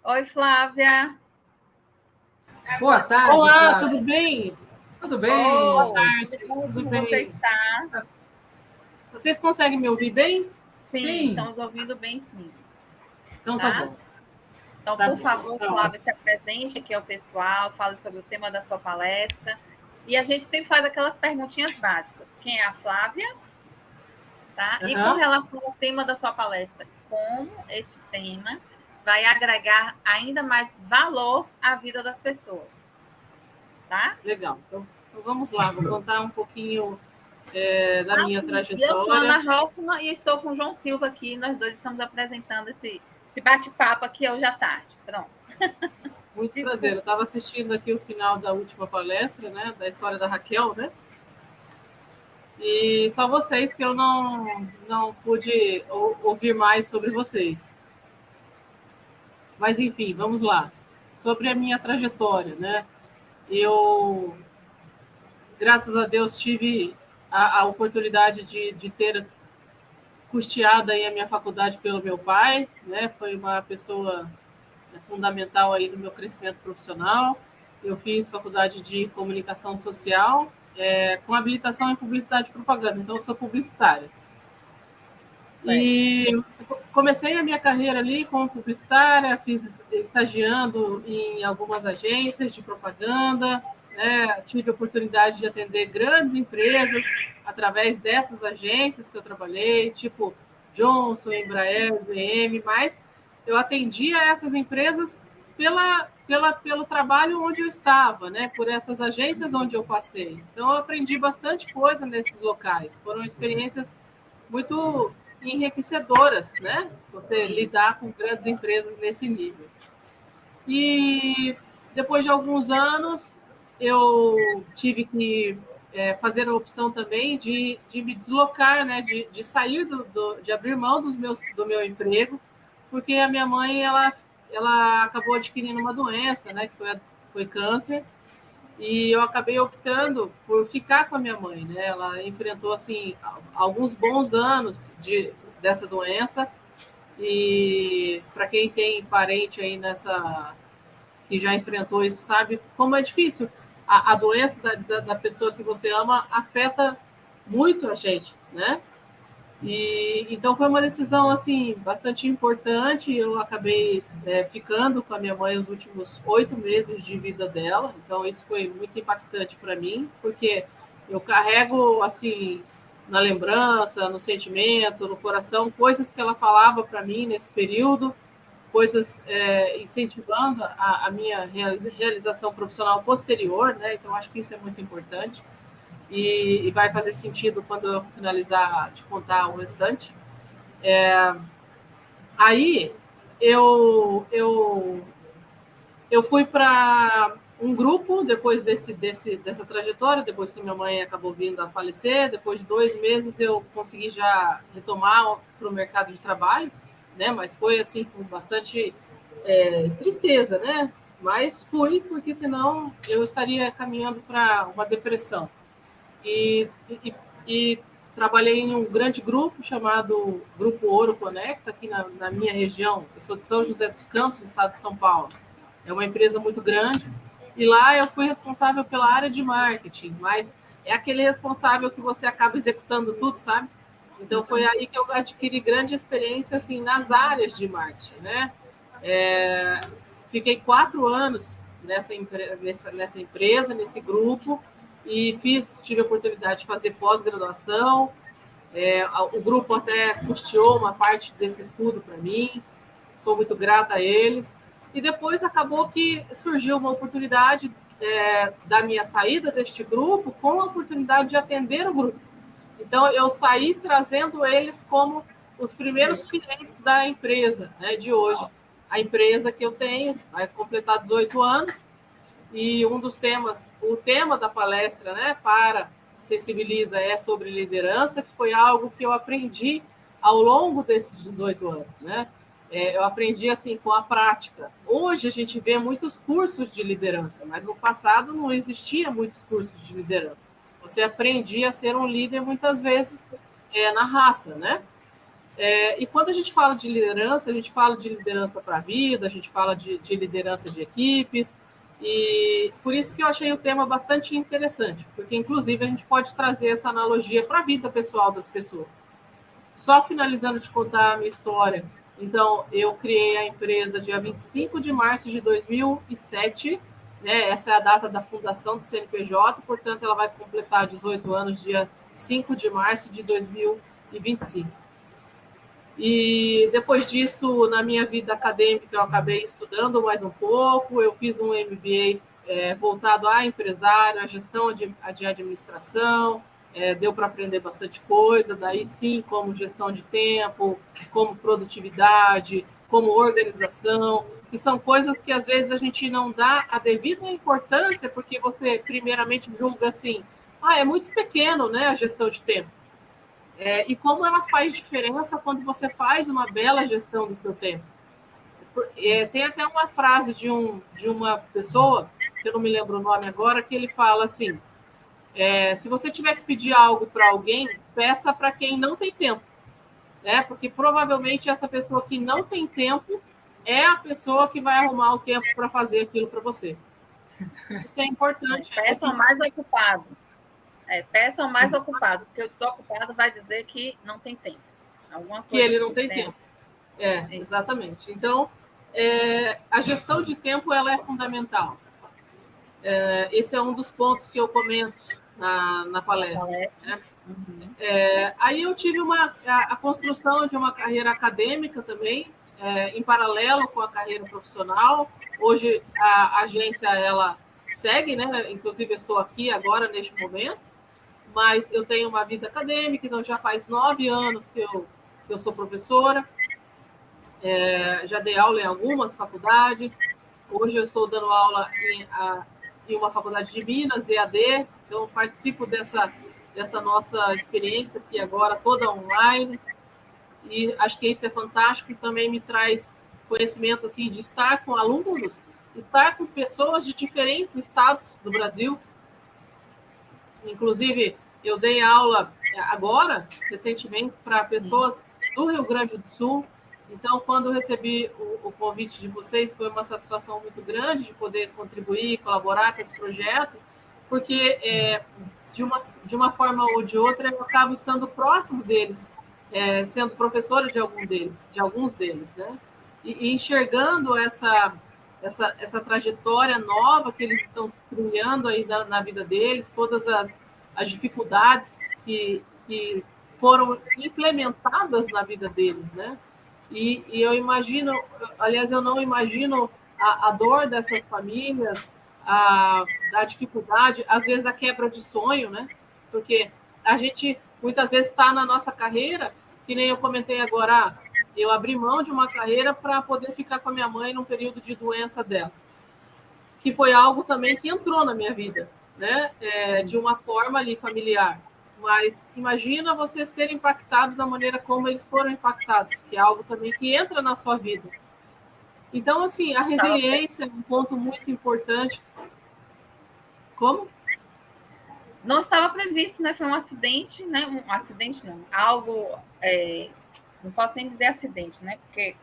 Oi, Flávia. Boa tarde, Olá, Flávia. tudo bem? Tudo bem? Boa Oh, tarde, tudo como você bem? está? Vocês conseguem me ouvir bem? Sim, Sim. estamos ouvindo bem, sim. Então tá Tá? bom, Então, tá por bom. favor, Tá Flávia, ótimo. se apresente aqui ao pessoal, fale sobre o tema da sua palestra. E a gente sempre faz aquelas perguntinhas básicas. Quem é a Flávia? Tá? E com Aham. relação ao tema da sua palestra, como este tema vai agregar ainda mais valor à vida das pessoas? Tá? Legal. Então vamos lá, vou contar um pouquinho da minha Sim. E eu sou Ana trajetória. Hoffman e estou com o João Silva aqui. Nós dois estamos apresentando esse bate-papo aqui hoje à tarde. Pronto. Muito prazer. Eu Desculpa. estava assistindo aqui o final da última palestra, né, da história da Raquel, né? E só vocês que eu não pude ouvir mais sobre vocês. Mas enfim, vamos lá. Sobre a minha trajetória, né? Eu graças a Deus, tive a oportunidade de ter custeado aí a minha faculdade pelo meu pai, né? Foi uma pessoa fundamental aí no meu crescimento profissional. Eu fiz faculdade de comunicação social, com habilitação em publicidade e propaganda, então eu sou publicitária. E comecei a minha carreira ali como publicitária, fiz estagiando em algumas agências de propaganda, né? Tive a oportunidade de atender grandes empresas através dessas agências que eu trabalhei, tipo Johnson, Embraer, IBM, mas eu atendia essas empresas pelo trabalho onde eu estava, né? Por essas agências onde eu passei. Então, eu aprendi bastante coisa nesses locais. Foram experiências muito enriquecedoras, né? Você lidar com grandes empresas nesse nível. E depois de alguns anos, eu tive que fazer a opção também de me deslocar, né? De sair de abrir mão do meu emprego, porque a minha mãe ela acabou adquirindo uma doença, né? Que foi câncer. E eu acabei optando por ficar com a minha mãe, né? Ela enfrentou assim alguns bons anos dessa doença e para quem tem parente aí nessa que já enfrentou isso sabe como é difícil. A doença da pessoa que você ama afeta muito a gente, né? E então foi uma decisão assim bastante importante. Eu acabei ficando com a minha mãe os últimos 8 meses de vida dela. Então isso foi muito impactante para mim, porque eu carrego assim na lembrança, no sentimento, no coração, coisas que ela falava para mim nesse período, coisas incentivando a minha realização profissional posterior, né? Então acho que isso é muito importante e vai fazer sentido quando eu finalizar de contar o restante. Aí eu fui para um grupo depois dessa trajetória, depois que minha mãe acabou vindo a falecer. Depois de 2 meses eu consegui já retomar para o mercado de trabalho, né? Mas foi assim com bastante tristeza, né? Mas fui porque senão eu estaria caminhando para uma depressão. E trabalhei em um grande grupo chamado Grupo Ouro Conecta, aqui na minha região. Eu sou de São José dos Campos, estado de São Paulo. É uma empresa muito grande. E lá eu fui responsável pela área de marketing, mas é aquele responsável que você acaba executando tudo, sabe? Então foi aí que eu adquiri grande experiência assim nas áreas de marketing, né? Fiquei 4 anos nessa empresa, nesse grupo, e tive a oportunidade de fazer pós-graduação. O grupo até custeou uma parte desse estudo para mim, sou muito grata a eles. E depois acabou que surgiu uma oportunidade da minha saída deste grupo com a oportunidade de atender o grupo. Então, eu saí trazendo eles como os primeiros clientes da empresa, né, de hoje. A empresa que eu tenho vai completar 18 anos e o tema da palestra, né, para Sensibiliza é sobre liderança, que foi algo que eu aprendi ao longo desses 18 anos, né? Eu aprendi assim com a prática. Hoje a gente vê muitos cursos de liderança, mas no passado não existia muitos cursos de liderança. Você aprendia a ser um líder muitas vezes na raça, né? E quando a gente fala de liderança, a gente fala de liderança para a vida, a gente fala de liderança de equipes, e por isso que eu achei o tema bastante interessante, porque, inclusive, a gente pode trazer essa analogia para a vida pessoal das pessoas. Só finalizando de contar a minha história, então, eu criei a empresa dia 25 de março de 2007, né? Essa é a data da fundação do CNPJ, portanto, ela vai completar 18 anos dia 5 de março de 2025. E depois disso, na minha vida acadêmica, eu acabei estudando mais um pouco, eu fiz um MBA voltado a empresário, a gestão de administração, deu para aprender bastante coisa, daí sim, como gestão de tempo, como produtividade, como organização, que são coisas que às vezes a gente não dá a devida importância, porque você primeiramente julga assim, é muito pequeno, né, a gestão de tempo. E como ela faz diferença quando você faz uma bela gestão do seu tempo. Tem até uma frase de uma pessoa, que eu não me lembro o nome agora, que ele fala assim, se você tiver que pedir algo para alguém, peça para quem não tem tempo. Né? Porque provavelmente essa pessoa que não tem tempo é a pessoa que vai arrumar o tempo para fazer aquilo para você. Isso é importante. Peça mais ocupado. Peça o mais ocupado, porque o desocupado vai dizer que não tem tempo. Alguma coisa que ele não tem tempo. Exatamente. Então, a gestão de tempo ela é fundamental. Esse é um dos pontos que eu comento na palestra. Né? Uhum. Aí eu tive a construção de uma carreira acadêmica também, em paralelo com a carreira profissional. Hoje a agência ela segue, né? Inclusive eu estou aqui agora neste momento. Mas eu tenho uma vida acadêmica, então já faz 9 anos que eu sou professora, já dei aula em algumas faculdades, hoje eu estou dando aula em uma faculdade de Minas, EAD, então participo dessa nossa experiência aqui agora, toda online, e acho que isso é fantástico, e também me traz conhecimento assim, de estar com alunos, estar com pessoas de diferentes estados do Brasil. Inclusive, eu dei aula agora, recentemente, para pessoas do Rio Grande do Sul. Então, quando eu recebi o convite de vocês, foi uma satisfação muito grande de poder contribuir, colaborar com esse projeto, porque, de uma forma ou de outra, eu acabo estando próximo deles, sendo professora de alguns deles, né? E enxergando essa trajetória nova que eles estão criando aí na vida deles, todas as dificuldades que foram implementadas na vida deles, né? E eu imagino, aliás, eu não imagino a dor dessas famílias, a dificuldade, às vezes a quebra de sonho, né? Porque a gente muitas vezes está na nossa carreira, que nem eu comentei agora, eu abri mão de uma carreira para poder ficar com a minha mãe num período de doença dela, que foi algo também que entrou na minha vida, né? De uma forma ali familiar. Mas imagina você ser impactado da maneira como eles foram impactados, que é algo também que entra na sua vida. Então, assim, a resiliência é um ponto muito importante. Como? Não estava previsto, né? Foi um acidente, né? Um acidente não, algo... não posso nem dizer acidente, né? Porque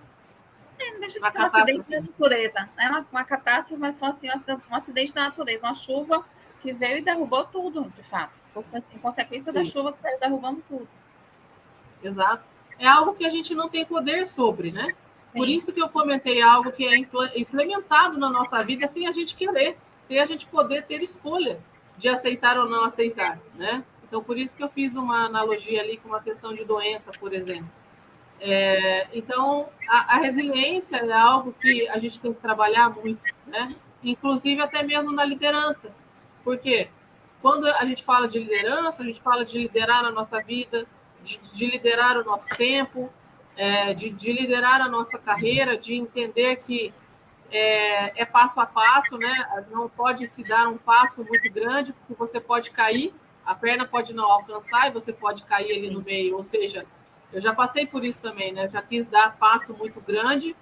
não deixa de ser um acidente da natureza. É uma catástrofe, mas foi assim, um acidente da natureza, uma chuva que veio e derrubou tudo, de fato. Em consequência da chuva que saiu derrubando tudo. Exato. É algo que a gente não tem poder sobre, né? Sim. Por isso que eu comentei algo que é implementado na nossa vida sem a gente querer, sem a gente poder ter escolha de aceitar ou não aceitar, né? Então, por isso que eu fiz uma analogia ali com uma questão de doença, por exemplo. Então, a resiliência é algo que a gente tem que trabalhar muito, né? Inclusive até mesmo na liderança, porque quando a gente fala de liderança, a gente fala de liderar a nossa vida, de liderar o nosso tempo, de liderar a nossa carreira, de entender que é passo a passo, né? Não pode se dar um passo muito grande, porque você pode cair, a perna pode não alcançar e você pode cair ali no meio. Ou seja, eu já passei por isso também, né? Já quis dar passo muito grande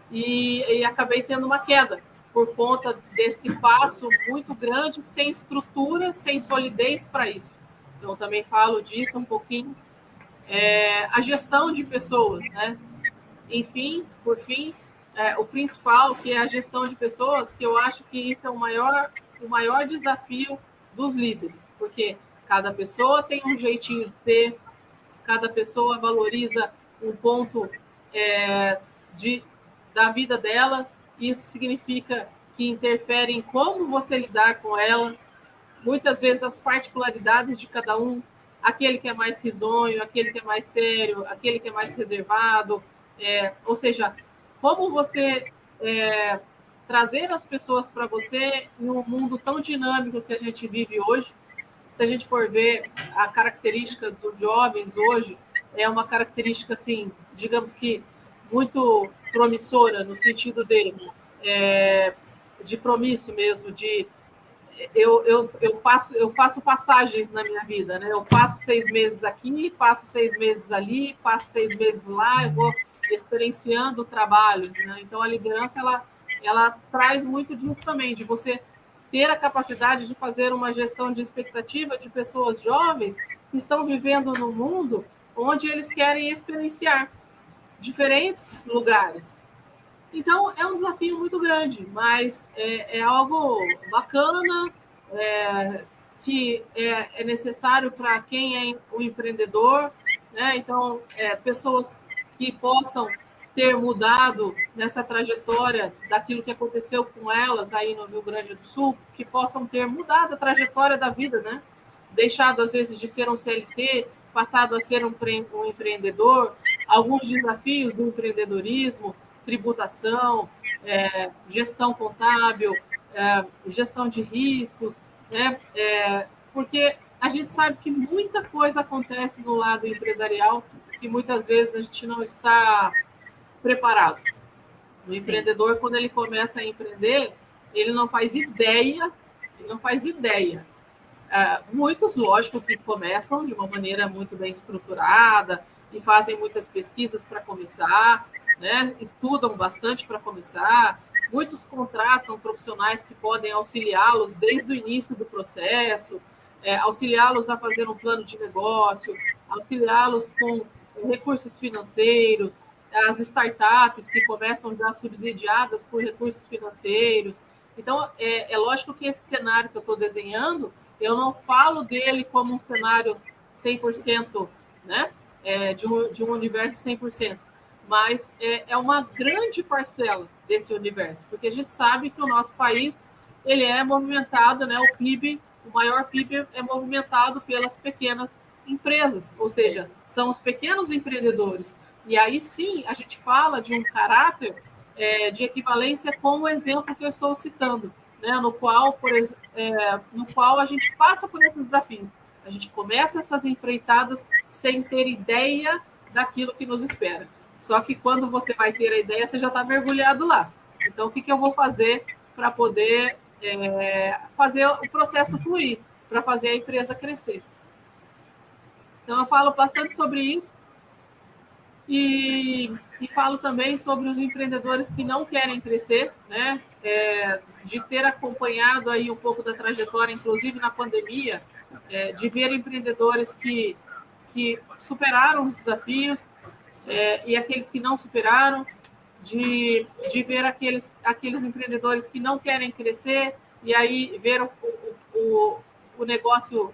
e acabei tendo uma queda por conta desse passo muito grande, sem estrutura, sem solidez para isso. Então, também falo disso um pouquinho. a gestão de pessoas, né? Enfim, por fim, o principal, que é a gestão de pessoas, que eu acho que isso é o maior desafio dos líderes, porque cada pessoa tem um jeitinho de ser, cada pessoa valoriza um ponto da vida dela, e isso significa que interfere em como você lidar com ela, muitas vezes as particularidades de cada um, aquele que é mais risonho, aquele que é mais sério, aquele que é mais reservado, ou seja, como você trazer as pessoas para você em um mundo tão dinâmico que a gente vive hoje. Se a gente for ver a característica dos jovens hoje, é uma característica, assim, digamos que muito promissora, no sentido de promício mesmo, de eu faço passagens na minha vida, né? Eu passo 6 meses aqui, passo 6 meses ali, passo 6 meses lá, eu vou experienciando trabalhos, né? Então a liderança ela traz muito disso também, de você ter a capacidade de fazer uma gestão de expectativa de pessoas jovens que estão vivendo num mundo onde eles querem experienciar diferentes lugares. Então, é um desafio muito grande, mas é algo bacana, que é necessário para quem é o empreendedor, né? Então, pessoas que possam ter mudado nessa trajetória daquilo que aconteceu com elas aí no Rio Grande do Sul, que possam ter mudado a trajetória da vida, né? Deixado, às vezes, de ser um CLT, passado a ser um empreendedor, alguns desafios do empreendedorismo, tributação, gestão contábil, gestão de riscos, né? Porque a gente sabe que muita coisa acontece no lado empresarial que muitas vezes a gente não está preparado. O empreendedor, quando ele começa a empreender, ele não faz ideia. Muitos, lógico, que começam de uma maneira muito bem estruturada e fazem muitas pesquisas para começar, né? Estudam bastante para começar. Muitos contratam profissionais que podem auxiliá-los desde o início do processo, auxiliá-los a fazer um plano de negócio, auxiliá-los com recursos financeiros, as startups que começam já subsidiadas por recursos financeiros. Então, é lógico que esse cenário que eu estou desenhando, eu não falo dele como um cenário 100%, né? De um universo 100%, mas é uma grande parcela desse universo, porque a gente sabe que o nosso país ele é movimentado, né? O maior PIB é movimentado pelas pequenas empresas, ou seja, são os pequenos empreendedores. E aí sim a gente fala de um caráter de equivalência com o exemplo que eu estou citando, né? No qual a gente passa por esse desafio. A gente começa essas empreitadas sem ter ideia daquilo que nos espera. Só que quando você vai ter a ideia, você já está mergulhado lá. Então, o que eu vou fazer para poder fazer o processo fluir, para fazer a empresa crescer? Então, eu falo bastante sobre isso e falo também sobre os empreendedores que não querem crescer, né? De ter acompanhado aí um pouco da trajetória, inclusive na pandemia, de ver empreendedores que superaram os desafios e aqueles que não superaram, de ver aqueles empreendedores que não querem crescer e aí ver o negócio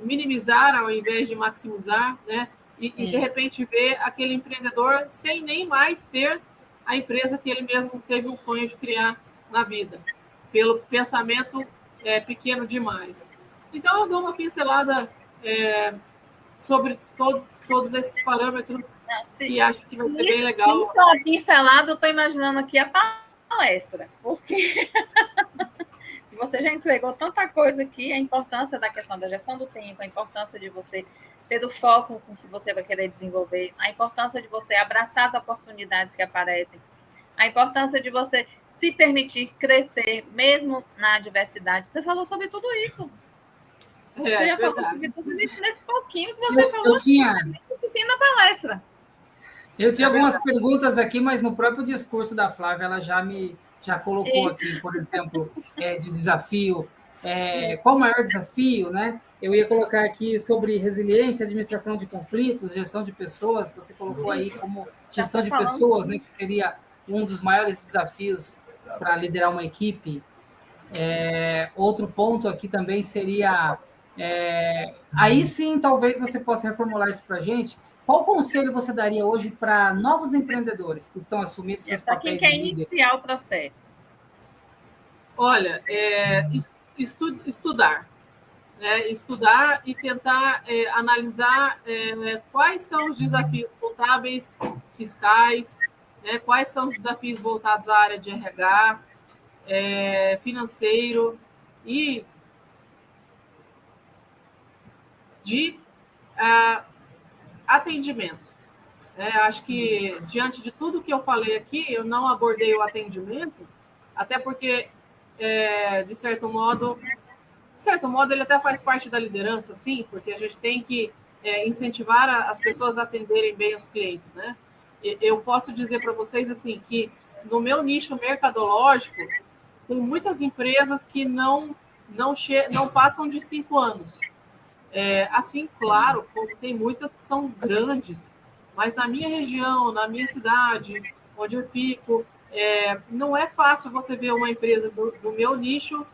minimizar ao invés de maximizar, né? E de repente ver aquele empreendedor sem nem mais ter a empresa que ele mesmo teve um sonho de criar na vida, pelo pensamento pequeno demais. Então, eu dou uma pincelada sobre todos esses parâmetros e acho que vai ser bem legal. Se for pincelado, eu estou imaginando aqui a palestra, porque você já entregou tanta coisa aqui, a importância da questão da gestão do tempo, a importância de você ter o foco com que você vai querer desenvolver, a importância de você abraçar as oportunidades que aparecem, a importância de você se permitir crescer, mesmo na adversidade. Você falou sobre tudo isso. Você já falou sobre tudo isso nesse pouquinho que você falou na palestra. Eu tinha algumas perguntas aqui, mas no próprio discurso da Flávia, ela já colocou aqui, por exemplo, de desafio, qual o maior desafio, né? Eu ia colocar aqui sobre resiliência, administração de conflitos, gestão de pessoas, você colocou aí como gestão de pessoas, né, que seria um dos maiores desafios para liderar uma equipe. Outro ponto aqui também seria, aí sim, talvez você possa reformular isso para a gente. Qual conselho você daria hoje para novos empreendedores que estão assumindo seus papéis de líder? Quem quer iniciar o processo? Olha, estudar. Estudar e tentar analisar quais são os desafios contábeis, fiscais, quais são os desafios voltados à área de RH, financeiro e de atendimento. Acho que, diante de tudo que eu falei aqui, eu não abordei o atendimento, até porque, de certo modo, ele até faz parte da liderança, sim, porque a gente tem que incentivar as pessoas a atenderem bem os clientes, né? Eu posso dizer para vocês assim que no meu nicho mercadológico tem muitas empresas que não passam de 5 anos. Assim, claro, como tem muitas que são grandes, mas na minha região, na minha cidade, onde eu fico, não é fácil você ver uma empresa do meu nicho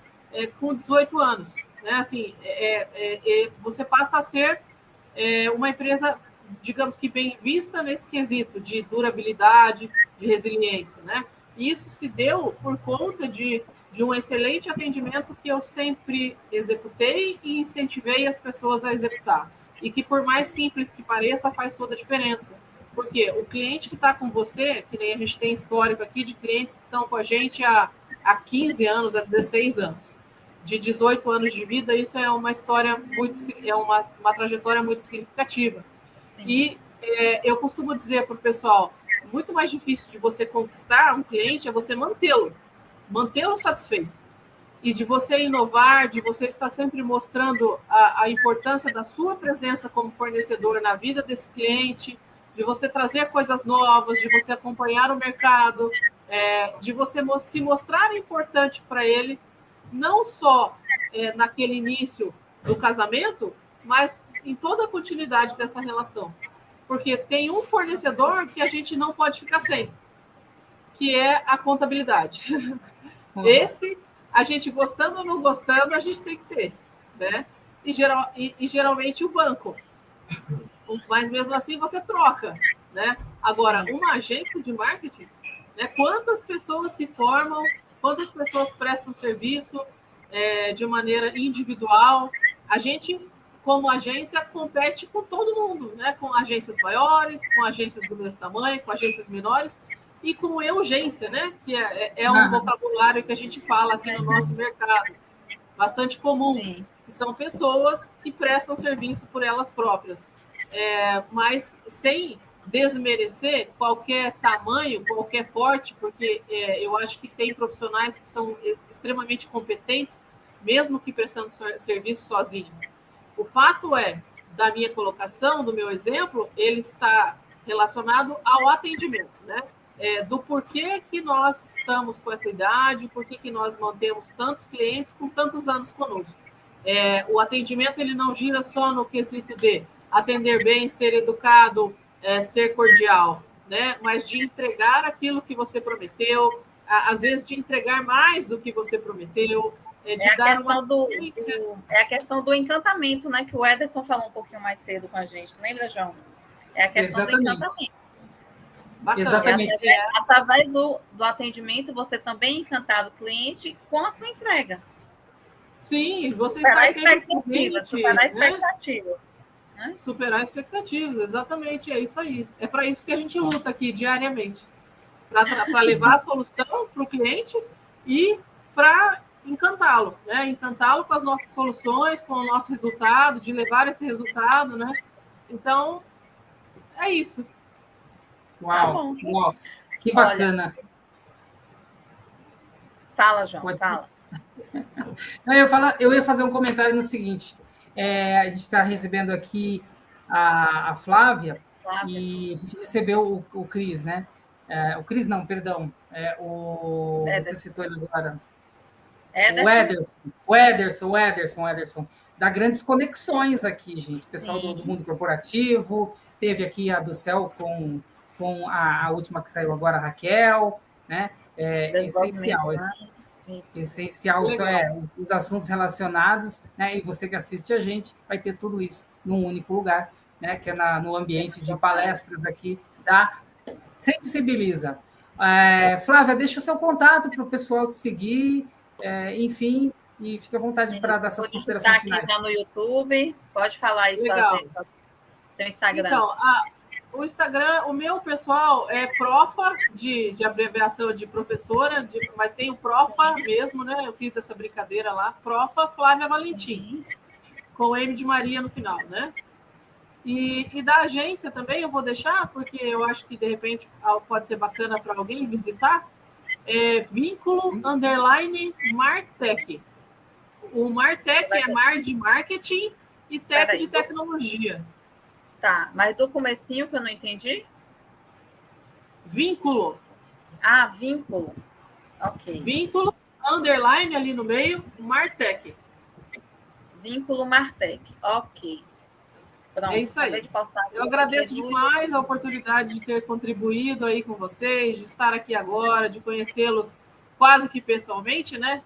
com 18 anos. Né? Assim, você passa a ser uma empresa, digamos que bem vista nesse quesito de durabilidade, de resiliência. Né? E isso se deu por conta de um excelente atendimento que eu sempre executei e incentivei as pessoas a executar. E que, por mais simples que pareça, faz toda a diferença. Porque o cliente que está com você, que nem a gente tem histórico aqui de clientes que estão com a gente há 15 anos, há 16 anos, de 18 anos de vida, isso é uma história uma trajetória muito significativa. Sim. E eu costumo dizer para o pessoal, muito mais difícil de você conquistar um cliente é você mantê-lo satisfeito. E de você inovar, de você estar sempre mostrando a importância da sua presença como fornecedor na vida desse cliente, de você trazer coisas novas, de você acompanhar o mercado, de você se mostrar importante para ele, não só naquele início do casamento, mas em toda a continuidade dessa relação. Porque tem um fornecedor que a gente não pode ficar sem, que é a contabilidade. Esse, a gente gostando ou não gostando, a gente tem que ter, né? E geralmente o banco. Mas mesmo assim você troca, né? Agora, uma agência de marketing, né? Quantas pessoas se formam, quantas pessoas prestam serviço de maneira individual? A gente, como agência, compete com todo mundo, né? Com agências maiores, com agências do mesmo tamanho, com agências menores, e com urgência, né? Que é um vocabulário que a gente fala aqui no nosso mercado, bastante comum. Sim. São pessoas que prestam serviço por elas próprias, mas sem desmerecer qualquer tamanho, qualquer porte, porque eu acho que tem profissionais que são extremamente competentes, mesmo que prestando serviço sozinho. O fato da minha colocação, do meu exemplo, ele está relacionado ao atendimento, né? Do porquê que nós estamos com essa idade, porquê que nós mantemos tantos clientes com tantos anos conosco. O atendimento ele não gira só no quesito de atender bem, ser educado, ser cordial, né? Mas de entregar aquilo que você prometeu, às vezes de entregar mais do que você prometeu, de dar uma assistência. É a questão do encantamento, né? Que o Ederson falou um pouquinho mais cedo com a gente. Lembra, João? É a questão do encantamento. Bacana. Exatamente. Através do atendimento, você também encantar o cliente com a sua entrega. Sim, você está sempre presente. Superar expectativas. Né? Superar expectativas, exatamente, é isso aí. É para isso que a gente luta aqui diariamente. Para levar a solução para o cliente e para encantá-lo, né? Encantá-lo com as nossas soluções, com o nosso resultado, de levar esse resultado, né? Então, é isso. Uau, tá uau. Que bacana. Olha, fala, João, fala. Eu ia fazer um comentário no seguinte. A gente está recebendo aqui a Flávia, e a gente recebeu o Cris, né? O Cris não, perdão. Você citou ele agora. O Ederson, dá grandes conexões aqui, gente. Pessoal do mundo corporativo, teve aqui a do Céu com a última que saiu agora, a Raquel, né? É essencial. Essencial os assuntos relacionados, né? E você que assiste a gente vai ter tudo isso num único lugar, né? Que é no ambiente de palestras aqui da Sensibiliza. Flávia, deixa o seu contato para o pessoal te seguir, enfim, e fique à vontade para dar suas considerações finais. Aqui no YouTube, pode falar aí seu Instagram. Então, o Instagram, o meu pessoal é Profa, de abreviação de professora, mas tem o Profa mesmo, né? Eu fiz essa brincadeira lá, Profa Flávia Valentim, com M de Maria no final, né? E da agência também eu vou deixar, porque eu acho que, de repente, pode ser bacana para alguém visitar, vínculo _ Martech. O Martech é Mar de marketing e Tech de tecnologia. Tá, mas do comecinho que eu não entendi? Vínculo. Vínculo. Ok. Vínculo, _ ali no meio, Martech. Vínculo Martech. Ok. Pronto, é isso aí. Eu agradeço demais a oportunidade de ter contribuído aí com vocês, de estar aqui agora, de conhecê-los quase que pessoalmente, né?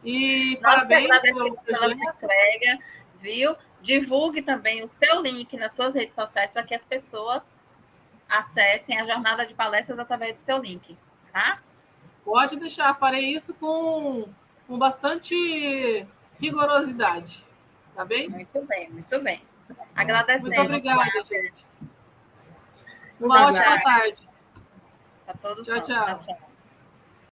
E parabéns pela sua entrega, viu? Divulgue também o seu link nas suas redes sociais para que as pessoas acessem a jornada de palestras através do seu link, tá? Pode deixar, farei isso com bastante rigorosidade. Tá bem? Muito bem, muito bem. Agradecemos. Muito obrigada, gente. Uma ótima tarde. Para todos. Tchau.